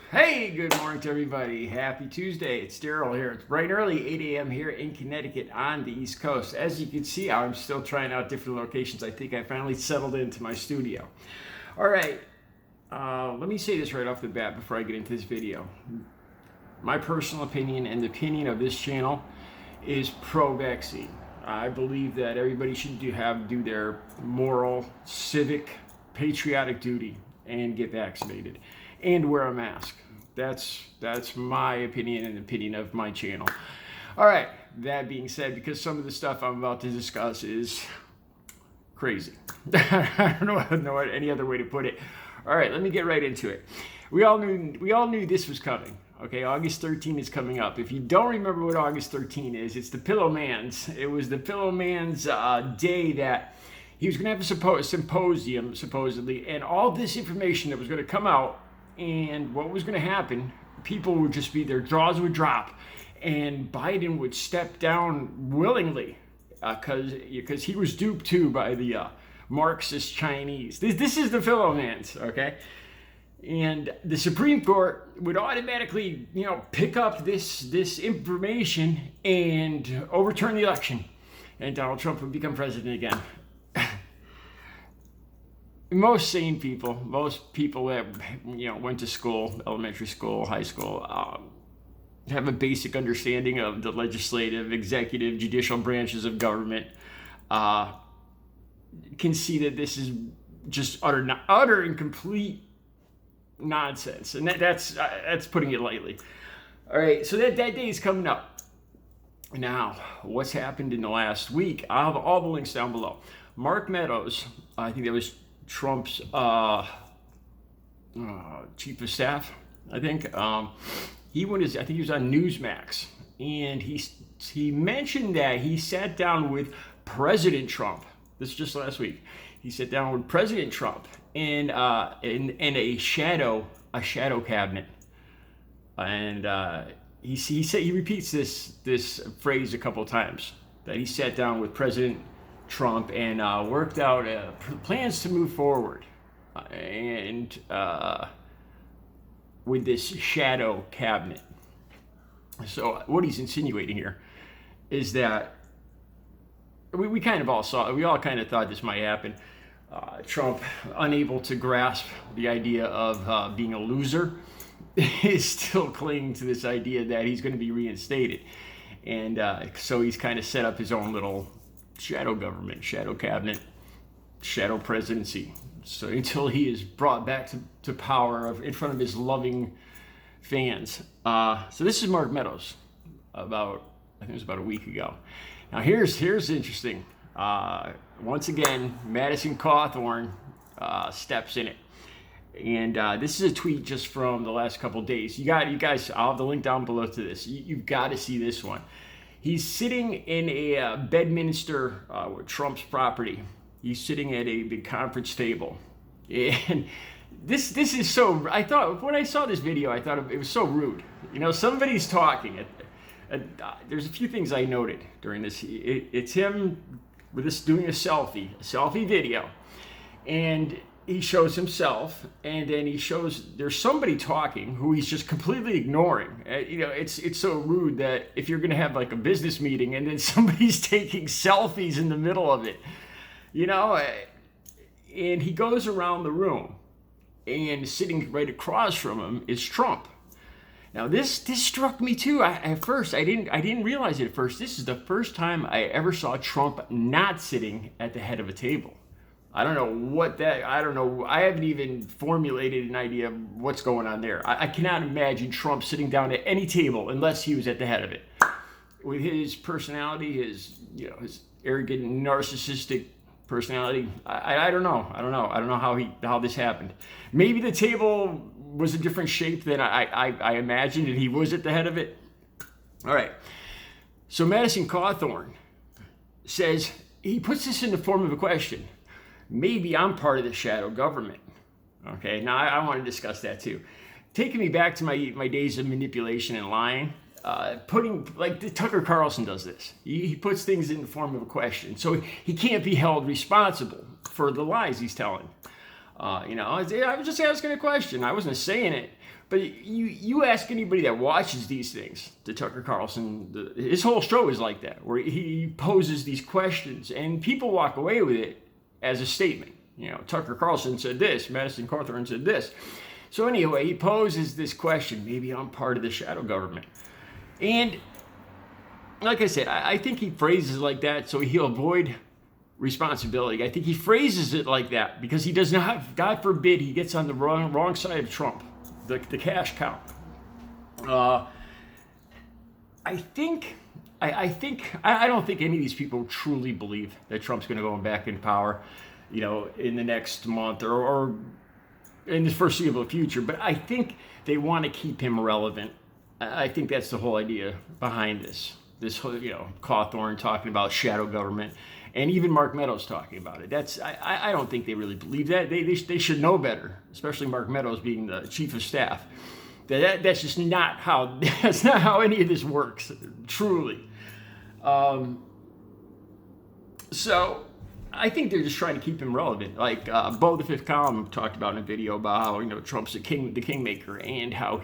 Hey, good morning to everybody. Happy Tuesday. It's Daryl here. It's bright and early, 8 a.m. here in Connecticut on the East Coast. As you can see, I'm still trying out different locations. I think I finally settled into my studio. All right, let me say this right off the bat before I get into this video. My personal opinion and the opinion of this channel is pro-vaccine. I believe that everybody should do their moral, civic, patriotic duty and get vaccinated and wear a mask. That's my opinion and the opinion of my channel. All right, that being said, because some of the stuff I'm about to discuss is crazy. I don't know any other way to put it. All right, let me get right into it. We all knew this was coming. Okay, August 13 is coming up. If you don't remember what August 13 is, it's the Pillow Man's. It was the Pillow Man's day that he was going to have a symposium, supposedly, and all this information that was going to come out, and what was going to happen, people would just be, their jaws would drop, and Biden would step down willingly, because he was duped too by the Marxist Chinese. This is the Pillow Man's, okay? And the Supreme Court would automatically, pick up this information and overturn the election, and Donald Trump would become president again. Most sane people, most people that went to school, elementary school, high school, have a basic understanding of the legislative, executive, judicial branches of government, can see that this is just utter and complete nonsense, and that's putting it lightly. All right, so that day is coming up. Now, what's happened in the last week? I'll have all the links down below. Mark Meadows, I think that was Trump's chief of staff. I think he was on Newsmax, and he mentioned that he sat down with President Trump. This is just last week. He sat down with President Trump in a shadow cabinet, and he repeats this phrase a couple of times, that he sat down with President Trump and worked out plans to move forward, and with this shadow cabinet. So what he's insinuating here is that we kind of all saw it. We all kind of thought this might happen. Trump, unable to grasp the idea of being a loser, is still clinging to this idea that he's going to be reinstated. And so he's kind of set up his own little shadow government, shadow cabinet, shadow presidency. So until he is brought back to power in front of his loving fans. So this is Mark Meadows, I think it was about a week ago. Now here's interesting. Once again, Madison Cawthorn steps in it. And this is a tweet just from the last couple days. You guys, I'll have the link down below to this. You've got to see this one. He's sitting in a Bedminster, Trump's property. He's sitting at a big conference table. And this is so, I thought, when I saw this video, I thought it was so rude. Somebody's talking. There's a few things I noted during this. It's him with this doing a selfie video. And he shows himself, and then he shows there's somebody talking who he's just completely ignoring. It's so rude that if you're going to have like a business meeting and then somebody's taking selfies in the middle of it, and he goes around the room, and sitting right across from him is Trump. Now this struck me too. At first, I didn't realize it at first. This is the first time I ever saw Trump not sitting at the head of a table. I don't know. I haven't even formulated an idea of what's going on there. I cannot imagine Trump sitting down at any table unless he was at the head of it. With his personality, his arrogant, narcissistic personality, I don't know. I don't know how this happened. Maybe the table was a different shape than I imagined, and he was at the head of it. All right. So Madison Cawthorn says, he puts this in the form of a question. Maybe I'm part of the shadow government. Okay, now I want to discuss that too. Taking me back to my days of manipulation and lying, Tucker Carlson does this. He puts things in the form of a question. So he can't be held responsible for the lies he's telling. I was just asking a question. I wasn't saying it. But you ask anybody that watches these things, the Tucker Carlson, his whole show is like that, where he poses these questions and people walk away with it as a statement. You know, Tucker Carlson said this, Madison Cawthorn said this. So anyway, he poses this question, maybe I'm part of the shadow government. And like I said, I think he phrases it like that so he'll avoid responsibility. I think he phrases it like that because he does not, God forbid, he gets on the wrong side of Trump, the cash cow. I don't think any of these people truly believe that Trump's going to go back in power, you know, in the next month or in the foreseeable future. But I think they want to keep him relevant. I think that's the whole idea behind this. This whole, you know, Cawthorn talking about shadow government, and even Mark Meadows talking about it. I don't think they really believe that. They should know better, especially Mark Meadows being the chief of staff. That's just not how any of this works, truly. So I think they're just trying to keep him relevant. Like Bo the Fifth Column talked about in a video about how, you know, Trump's the kingmaker, and how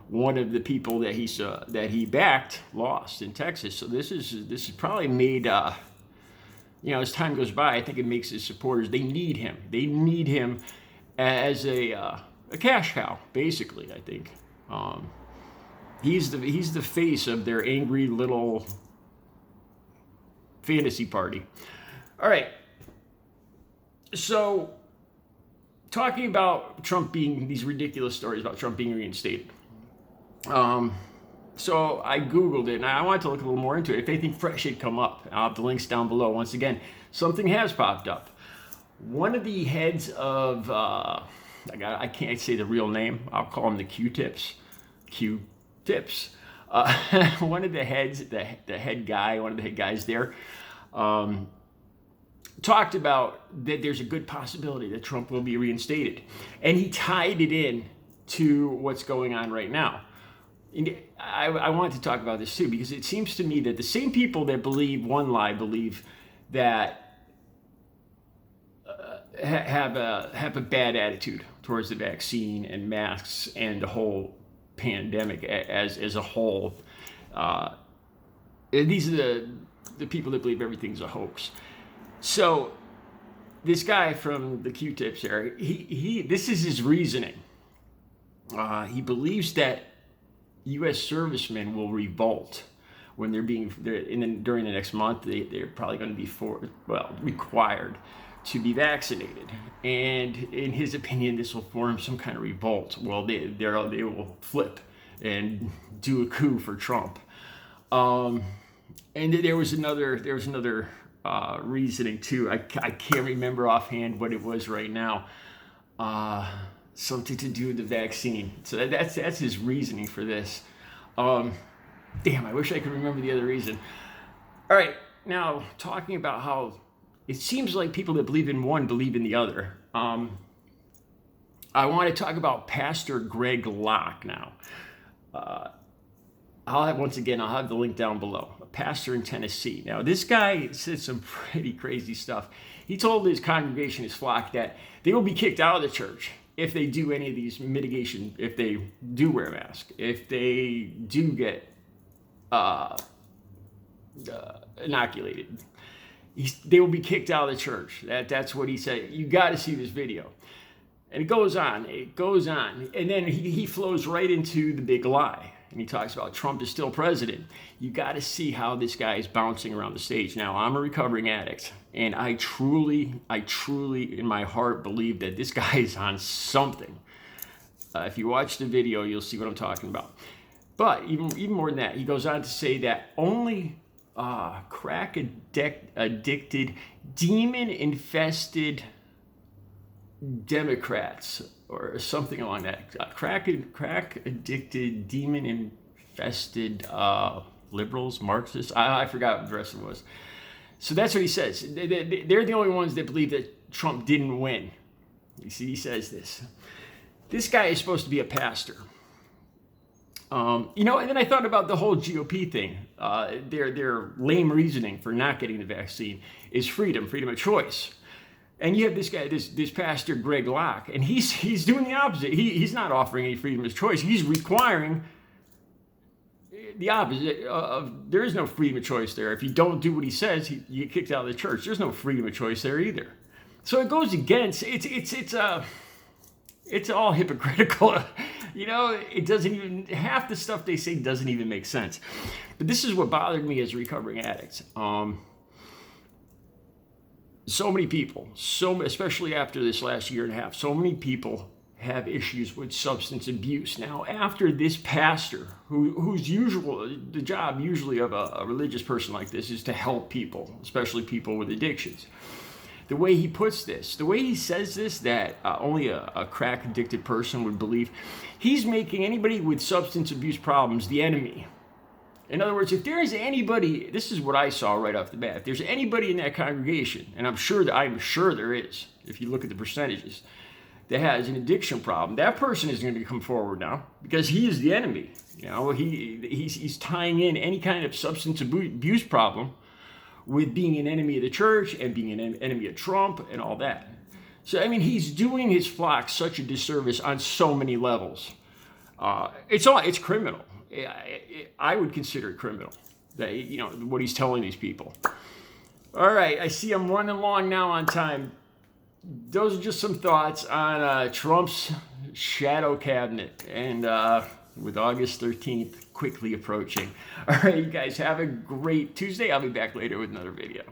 one of the people that he backed lost in Texas. So this is probably made. You know, as time goes by, I think it makes his supporters, they need him. They need him as a cash cow, basically, I think. He's the face of their angry little fantasy party. All right. So, talking about Trump being, these ridiculous stories about Trump being reinstated. So I Googled it, and I wanted to look a little more into it. If anything fresh had come up, I'll have the links down below. Once again, something has popped up. One of the heads of, I can't say the real name. I'll call them the Q-tips. Q-tips. One of the heads, the head guy, one of the head guys there, talked about that there's a good possibility that Trump will be reinstated. And he tied it in to what's going on right now. And I wanted to talk about this too, because it seems to me that the same people that believe one lie believe that have a bad attitude towards the vaccine and masks and the whole pandemic as a whole. These are the people that believe everything's a hoax. So this guy from the Q-tips area, this is his reasoning. He believes that U.S. servicemen will revolt when during the next month. They're probably going to be required to be vaccinated, and in his opinion, this will form some kind of revolt. Well, they will flip and do a coup for Trump. And there was another reasoning too. I can't remember offhand what it was right now. Something to do with the vaccine. So that's his reasoning for this. Damn, I wish I could remember the other reason. All right, now talking about how it seems like people that believe in one believe in the other. I want to talk about Pastor Greg Locke now. I'll have the link down below. A pastor in Tennessee. Now, this guy said some pretty crazy stuff. He told his congregation, his flock, that they will be kicked out of the church if they do any of these mitigation, if they do wear a mask, if they do get inoculated. They will be kicked out of the church. That's what he said. You got to see this video. And it goes on. And then he flows right into the big lie. And he talks about Trump is still president. You got to see how this guy is bouncing around the stage. Now, I'm a recovering addict, and I truly, in my heart, believe that this guy is on something. If you watch the video, you'll see what I'm talking about. But even more than that, he goes on to say that only crack-addicted, demon-infested Democrats, or something along that, crack-addicted, demon-infested liberals, Marxists, I forgot what the rest of it was. So that's what he says. They're the only ones that believe that Trump didn't win. You see, he says this. This guy is supposed to be a pastor. And then I thought about the whole GOP thing. Their lame reasoning for not getting the vaccine is freedom of choice. And you have this guy, this pastor Greg Locke, and he's doing the opposite. He's not offering any freedom of choice. He's requiring the opposite of there is no freedom of choice there. If you don't do what he says, you get kicked out of the church. There's no freedom of choice there either. So it goes against. It's all hypocritical. You know, it doesn't even, half the stuff they say doesn't even make sense. But this is what bothered me as a recovering addict. So many people, especially after this last year and a half, so many people have issues with substance abuse. Now, after this pastor, whose the job usually of a religious person like this is to help people, especially people with addictions. The way he puts this, the way he says this, that only a crack addicted person would believe, he's making anybody with substance abuse problems the enemy. In other words, if there is anybody, this is what I saw right off the bat, if there's anybody in that congregation, and I'm sure there is, if you look at the percentages, that has an addiction problem, that person is going to come forward now because he is the enemy. You know, he's tying in any kind of substance abuse problem with being an enemy of the church and being an enemy of Trump and all that. So, I mean, he's doing his flock such a disservice on so many levels. It's criminal. I would consider it criminal, that, you know, what he's telling these people. All right, I see I'm running long now on time. Those are just some thoughts on Trump's shadow cabinet, and with August 13th quickly approaching. All right, you guys have a great Tuesday. I'll be back later with another video.